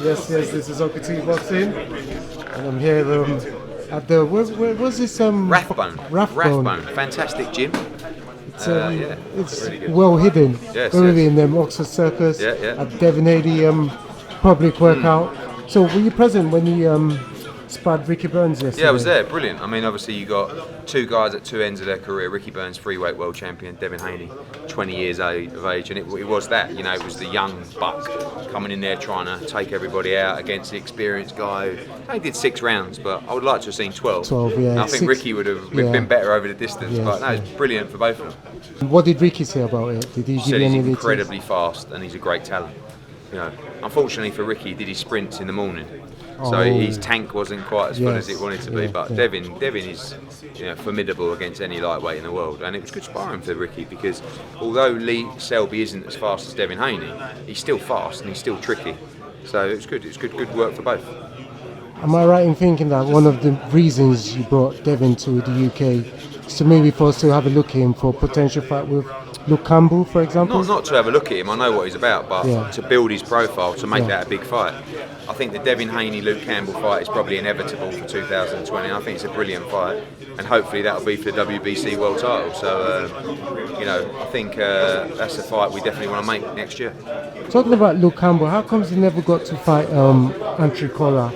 Yes, this is UncleTboxing, and I'm here at the where's this Rathbone, fantastic gym. It's really good. well hidden. Yes, Very yes. in Oxford Circus Yeah. at Devin Haney public workout. So were you present when he sparred Ricky Burns yesterday? Yeah, I was there. Brilliant. I mean, obviously you got two guys at two ends of their career. Ricky Burns, freeweight world champion. Devin Haney, 20 years of age, and it was that. You know, it was the young buck coming in there trying to take everybody out against the experienced guy. They did 6 rounds, but I would like to have seen 12. 12, yeah. And I think Ricky would have been better over the distance. Yes, but no, it's brilliant for both of them. What did Ricky say about it? Did he give Said you he's any incredibly fast and he's a great talent. You know, unfortunately for Ricky, he did his sprints in the morning, so his tank wasn't quite as full as it wanted to be. But Devin is, formidable against any lightweight in the world, and it was good sparring for Ricky because although Lee Selby isn't as fast as Devin Haney, he's still fast and he's still tricky. So it was good. It was good work for both. Am I right in thinking that one of the reasons you brought Devin to the UK is to maybe for us to have a look at him for a potential fight with Luke Campbell, for example? Not to have a look at him, I know what he's about, but to build his profile, to make that a big fight. I think the Devin Haney-Luke Campbell fight is probably inevitable for 2020. I think it's a brilliant fight, and hopefully that'll be for the WBC world title. So, I think that's a fight we definitely want to make next year. Talking about Luke Campbell, how comes he never got to fight Andrew Collar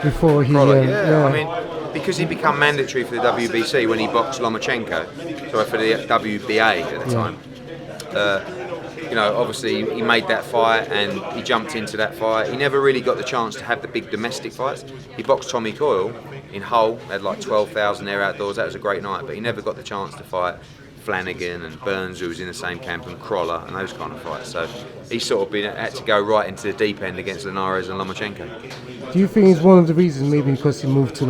before he... I mean, because he became mandatory for the WBC when he boxed Lomachenko, for the WBA at the time. Obviously he made that fight and he jumped into that fight. He never really got the chance to have the big domestic fights. He boxed Tommy Coyle in Hull, had like 12,000 there outdoors. That was a great night, but he never got the chance to fight Flanagan and Burns, who was in the same camp, and Crolla and those kind of fights. So he's sort of had to go right into the deep end against Linares and Lomachenko. Do you think it's one of the reasons, maybe because he moved to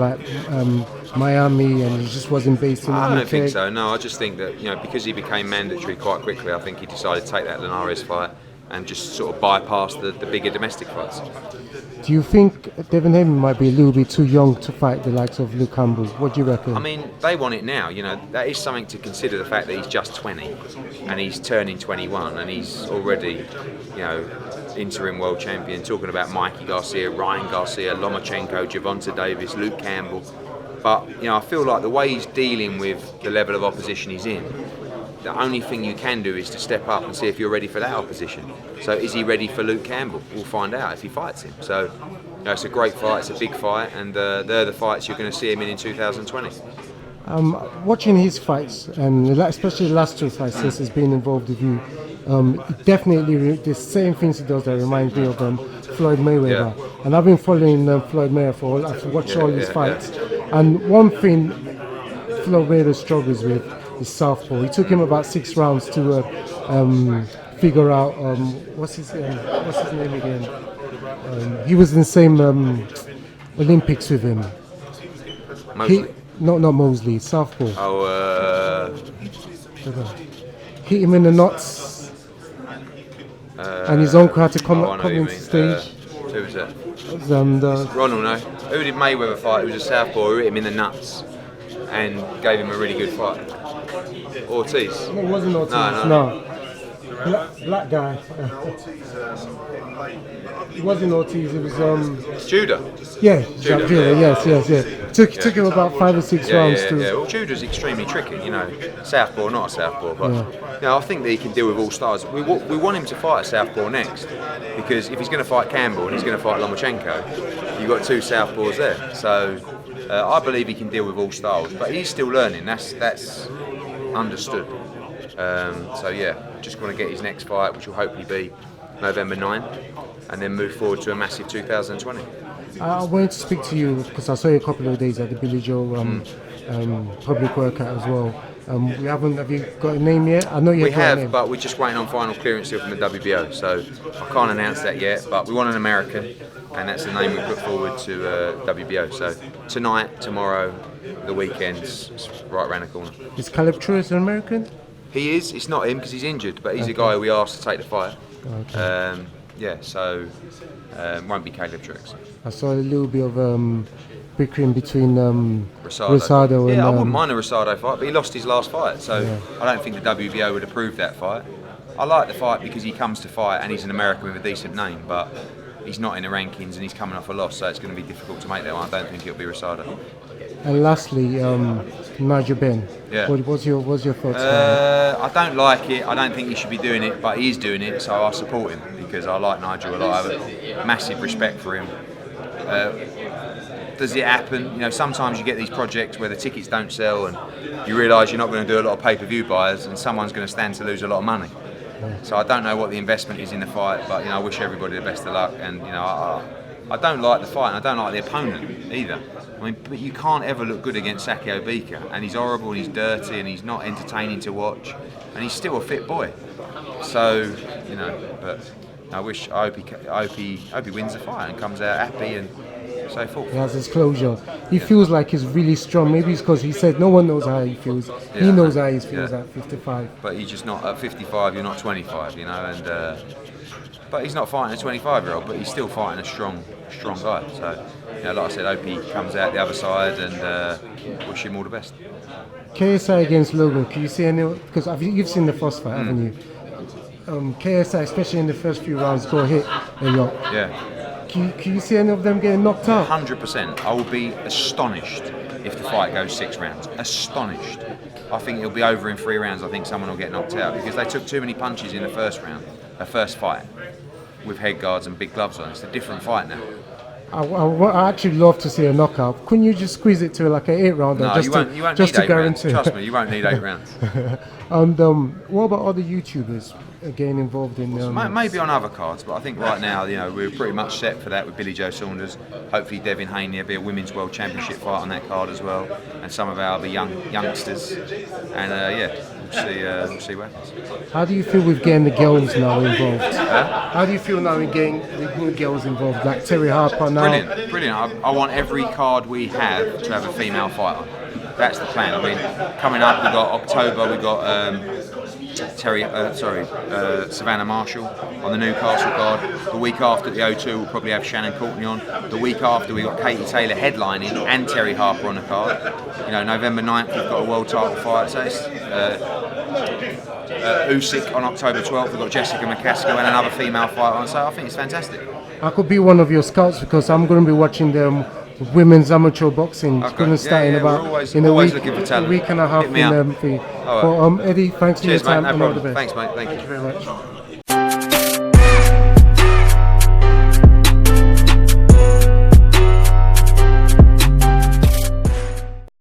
Miami and he just wasn't based in the UK? I don't think so. No, I just think that because he became mandatory quite quickly, I think he decided to take that Linares fight and just sort of bypass the bigger domestic fights. Do you think Devin Haney might be a little bit too young to fight the likes of Luke Campbell? What do you reckon? I mean, they want it now. That is something to consider, the fact that he's just 20 and he's turning 21 and he's already, interim world champion. Talking about Mikey Garcia, Ryan Garcia, Lomachenko, Gervonta Davis, Luke Campbell. But I feel like the way he's dealing with the level of opposition he's in, the only thing you can do is to step up and see if you're ready for that opposition. So is he ready for Luke Campbell? We'll find out if he fights him. So it's a great fight, it's a big fight, and they're the fights you're going to see him in 2020. Watching his fights, and especially the last 2 fights since he's been involved with you, definitely the same things he does that reminds me of Floyd Mayweather. Yeah. And I've been following Floyd Mayweather I've watched all his fights. And one thing Floyd Mayweather struggles with is southpaw. It took him about 6 rounds to figure out what's his name again. He was in the same Olympics with him. Mosley. Not Mosley. Southpaw. Hit him in the nuts, and his uncle had to come into the stage. Who was that? Ronald, no. Who did Mayweather fight? It was a southpaw who hit him in the nuts and gave him a really good fight. Ortiz. No, it wasn't Ortiz. No. Black guy. It wasn't Ortiz. It was Judah. Yeah, Judah. Yes. Took him about 5 or 6 rounds to. Yeah. Well, Judah's extremely tricky. Southpaw, not a southpaw, but I think that he can deal with all styles. We want him to fight a southpaw next, because if he's going to fight Campbell and he's going to fight Lomachenko, you've got 2 southpaws there. So I believe he can deal with all styles, but he's still learning. That's understood. Just want to get his next fight, which will hopefully be November 9, and then move forward to a massive 2020. I wanted to speak to you because I saw you a couple of days at the Billy Joe public workout as well. Have you got a name yet? I know you have a name. But we're just waiting on final clearance still from the WBO, so I can't announce that yet, but we want an American, and that's the name we put forward to WBO. So tonight, tomorrow, the weekends, it's right around the corner. Is Caleb Truitt an American? He is. It's not him because he's injured, but he's a guy we asked to take the fight. Okay. Won't be Caleb Truitt. I saw a little bit of bickering between Rosado and... I wouldn't mind a Rosado fight, but he lost his last fight, so I don't think the WBO would approve that fight. I like the fight because he comes to fight and he's an American with a decent name, but he's not in the rankings and he's coming off a loss, so it's going to be difficult to make that one. I don't think it'll be Rosado. And lastly, Nigel Benn. Yeah. What's your thoughts? I don't like it. I don't think he should be doing it, but he is doing it, so I support him because I like Nigel a lot. I have massive respect for him. Does it happen? You know, sometimes you get these projects where the tickets don't sell and you realise you're not going to do a lot of pay-per-view buyers and someone's going to stand to lose a lot of money. So I don't know what the investment is in the fight, but you know, I wish everybody the best of luck. And you know, I don't like the fight and I don't like the opponent either. I mean, but you can't ever look good against Ksi&Logan, and he's horrible and he's dirty and he's not entertaining to watch, and he's still a fit boy. So you know, but I hope he wins the fight and comes out happy and so forth. He has his closure. He feels like he's really strong. Maybe it's because he said no one knows how he feels. He knows how he feels at 55. But he's just not at 55. You're not 25, you know. And but he's not fighting a 25-year-old. But he's still fighting a strong guy. So, you know, like I said, hope he comes out the other side and wish him all the best. KSI against Logan. Can you see any? Because you've seen the first fight, haven't you? KSI, especially in the first few rounds, got hit a lot. Yeah. Can you see any of them getting knocked out? 100%. I will be astonished if the fight goes 6 rounds. Astonished. I think it'll be over in 3 rounds. I think someone will get knocked out because they took too many punches in the first fight, with head guards and big gloves on. It's a different fight now. I actually love to see a knockout. Couldn't you just squeeze it to like an 8-rounder? No, you won't need 8 rounds. Trust me, you won't need 8 rounds. And what about other YouTubers getting involved in? Maybe on other cards, but I think right now, you know, we're pretty much set for that with Billy Joe Saunders. Hopefully, Devin Haney will be a women's world championship fight on that card as well, and some of our other youngsters. And we'll see what happens. How do you feel with getting the girls now involved? How do you feel now in getting the good girls involved, like Terry Harper now? Brilliant. I want every card we have to have a female fighter. That's the plan. I mean, coming up, we've got October, we've got Savannah Marshall on the Newcastle card. The week after the O2, we'll probably have Shannon Courtney on. The week after, we've got Katie Taylor headlining and Terry Harper on the card. You know, November 9th, we've got a world title fight. So it's Usyk on October 12th. We've got Jessica McCaskill and another female fighter on. So I think it's fantastic. I could be one of your scouts because I'm going to be watching them. Women's amateur boxing is going to start in about a week and a half in Eddie, thanks for your time. Mate, no and all the problem. best. Thanks, mate. Thank you very much.